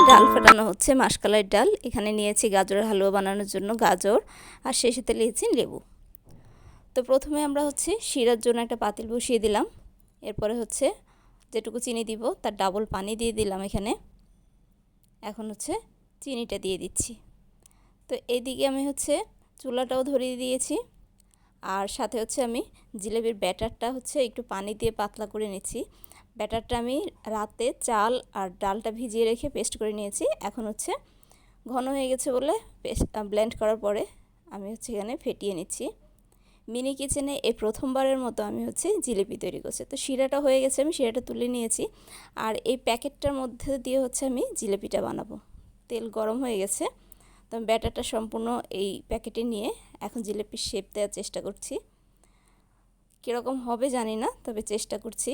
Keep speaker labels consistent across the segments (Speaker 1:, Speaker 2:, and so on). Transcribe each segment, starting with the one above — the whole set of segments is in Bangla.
Speaker 1: ডাল ফাটানো হচ্ছে, মাসকলাই ডাল। এখানে নিয়েছি গাজরের হালুয়া বানানোর জন্য গাজর, আর সেই সাথে নিয়েছি লেবু। তো প্রথমে আমরা শিরার জন্য একটা পাতিল বসিয়ে দিলাম। এরপরে যেটুকু চিনি দিব তার ডাবল পানি দিয়ে দিলাম এখানে। এখন চিনিটা দিয়ে দিচ্ছি। তো এইদিকে আমি চুলাটাও ধরিয়ে দিয়েছি, আর সাথে আমি জিলেবির ব্যাটারটা একটু পানি দিয়ে পাতলা করে নিচ্ছি। ব্যাটারটা আমি রাতে চাল আর ডালটা ভিজিয়ে রেখে পেস্ট করে নিয়েছি। এখন ঘন হয়ে গেছে বলে ব্লেন্ড করার পরে আমি এখানে ফেটিয়ে নিচ্ছি। মিনি কিচেনে এই প্রথমবারের মতো আমি জিলিপি তৈরি করছি। তো শিরাটা হয়ে গেছে, আমি শিরাটা তুলে নিয়েছি, আর এই প্যাকেটটার মধ্যে দিয়ে আমি জিলিপিটা বানাবো। তেল গরম হয়ে গেছে, তো আমি ব্যাটারটা সম্পূর্ণ এই প্যাকেটে নিয়ে এখন জিলিপির শেপ দেওয়ার চেষ্টা করছি। কীরকম হবে জানি না, তবে চেষ্টা করছি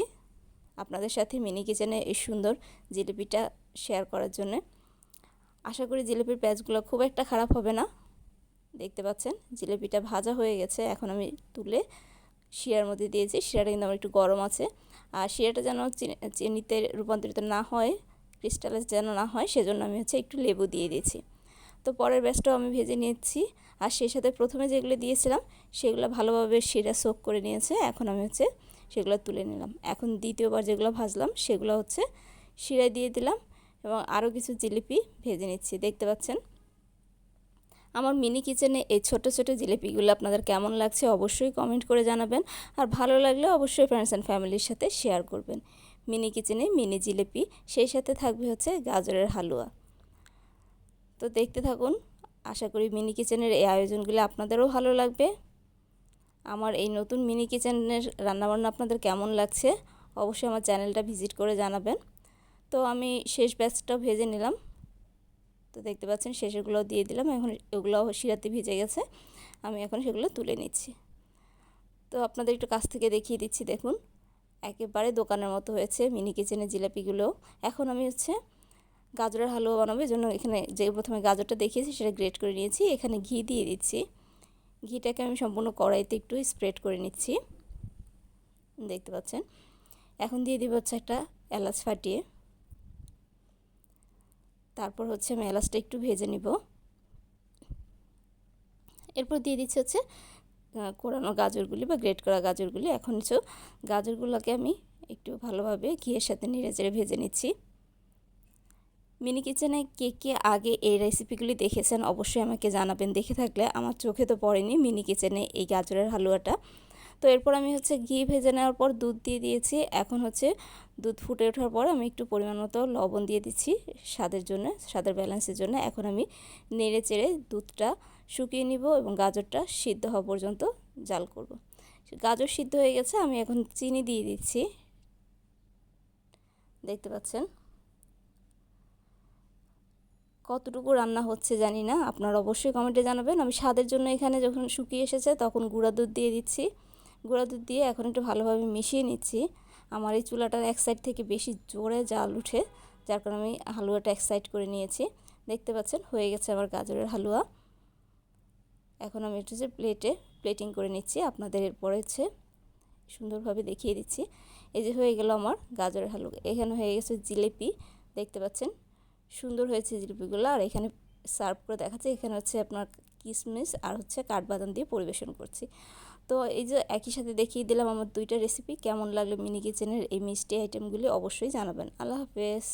Speaker 1: আপনাদের সাথে মিনি কিচেনে এই সুন্দর জিলিপিটা শেয়ার করার জন্য। আশা করি জিলিপির প্যাচগুলো খুব একটা খারাপ হবে না। দেখতে পাচ্ছেন জিলিপিটা ভাজা হয়ে গেছে। এখন আমি তুলে শিরার মধ্যে দিয়েছি। শিরাটা কিন্তু আমার একটু গরম আছে, আর শিরাটা যেন চিনিতে রূপান্তরিত না হয়, ক্রিস্টালাইজ যেন না হয়, সেজন্য আমি একটু লেবু দিয়ে দিয়েছি। তো পরের ব্যাচটাও আমি ভেজে নিয়েছি, আর সেই সাথে প্রথমে যেগুলো দিয়েছিলাম সেগুলো ভালোভাবে শিরা সোক করে নিয়েছে। এখন আমি সেগুলো তুলে নিলাম। এখন দ্বিতীয়বার যেগুলো ভাজলাম সেগুলো শিরায় দিয়ে দিলাম, এবং আরও কিছু জিলিপি ভেজে নিচ্ছি। দেখতে পাচ্ছেন আমার মিনি কিচেনে এই ছোট ছোট জিলিপিগুলো আপনাদের কেমন লাগছে অবশ্যই কমেন্ট করে জানাবেন, আর ভালো লাগলে অবশ্যই ফ্রেন্ডস অ্যান্ড ফ্যামিলির সাথে শেয়ার করবেন। মিনি কিচেনে মিনি জিলিপি, সেই সাথে থাকবে গাজরের হালুয়া। তো দেখতে থাকুন, আশা করি মিনি কিচেনের এই আয়োজনগুলো আপনাদেরও ভালো লাগবে। আমার এই নতুন মিনি কিচেনের রান্নাবান্না আপনাদের কেমন লাগছে অবশ্যই আমার চ্যানেলটা ভিজিট করে জানাবেন। তো আমি শেষ ব্যাচটাও ভেজে নিলাম। তো দেখতে পাচ্ছেন শেষেরগুলো দিয়ে দিলাম। এখন এগুলো শিরাতে ভিজে গেছে, আমি এখন সেগুলো তুলে নিচ্ছি। তো আপনাদের একটু কাছ থেকে দেখিয়ে দিচ্ছি। দেখুন একেবারে দোকানের মতো হয়েছে মিনি কিচেনের জিলাপিগুলো। এখন আমি গাজরের হালুয়া বানাবো, এই জন্য এখানে যে প্রথমে গাজরটা দেখিয়েছি সেটা গ্রেট করে নিয়েছি। এখানে ঘি দিয়ে দিচ্ছি। ঘিটাকে আমি সম্পূর্ণ কড়াইতে একটু স্প্রেড করে নিচ্ছি। দেখতে পাচ্ছেন এখন দিয়ে দিব একটা এলাচ ফাটিয়ে। তারপর আমি এলাচটা একটু ভেজে নিব। এরপর দিয়ে দিচ্ছি কোরানো গাজরগুলি বা গ্রেট করা গাজরগুলি। এখন গাজরগুলোকে আমি একটু ভালোভাবে ঘিয়ের সাথে নেড়েচেড়ে ভেজে নিচ্ছি। মিনি কিচেনে কে কে আগে এই রেসিপিগুলি দেখেছেন অবশ্যই আমাকে জানাবেন। দেখে থাকলে, আমার চোখে তো পড়েনি মিনি কিচেনে এই গাজরের হালুয়াটা। তো এরপর আমি ঘি ভেজে নেওয়ার পর দুধ দিয়ে দিয়েছি। এখন দুধ ফুটে ওঠার পর আমি একটু পরিমাণ মতো লবণ দিয়ে দিচ্ছি স্বাদের জন্য, স্বাদের ব্যালেন্সের জন্য। এখন আমি নেড়ে চেড়ে দুধটা শুকিয়ে নিব এবং গাজরটা সিদ্ধ হওয়া পর্যন্ত জাল করব। গাজর সিদ্ধ হয়ে গেছে, আমি এখন চিনি দিয়ে দিচ্ছি। দেখতে পাচ্ছেন কতটুকু রান্না হচ্ছে জানি না, আপনারা অবশ্যই কমেন্টে জানাবেন। আমি স্বাদের জন্য এখানে যখন শুকিয়ে এসেছে তখন গুঁড়া দুধ দিয়ে দিচ্ছি। গুঁড়া দুধ দিয়ে এখন একটু ভালোভাবে মিশিয়ে নিচ্ছি। আমার এই চুলাটার এক সাইড থেকে বেশি জোরে জাল উঠে, যার কারণে আমি হালুয়াটা এক সাইড করে নিয়েছি। দেখতে পাচ্ছেন হয়ে গেছে আমার গাজরের হালুয়া। এখন আমি প্লেটিং করে নিচ্ছি, আপনাদের এরপরে সুন্দরভাবে দেখিয়ে দিচ্ছি। এই যে হয়ে গেল আমার গাজরের হালুয়া। এখানে হয়ে গেছে জিলিপি, দেখতে পাচ্ছেন সুন্দর হয়েছে জিলিপিগুলো। আর এখানে সার্ভ করে দেখাচ্ছে, এখানে আপনার কিশমিশ আর কাঠবাদাম দিয়ে পরিবেশন করছি। তো এই যে একই সাথে দেখিয়ে দিলাম আমার দুইটা রেসিপি। কেমন লাগলো মিনি কিচেনের এই মিষ্টি আইটেমগুলি অবশ্যই জানাবেন। আল্লাহ হাফেজ।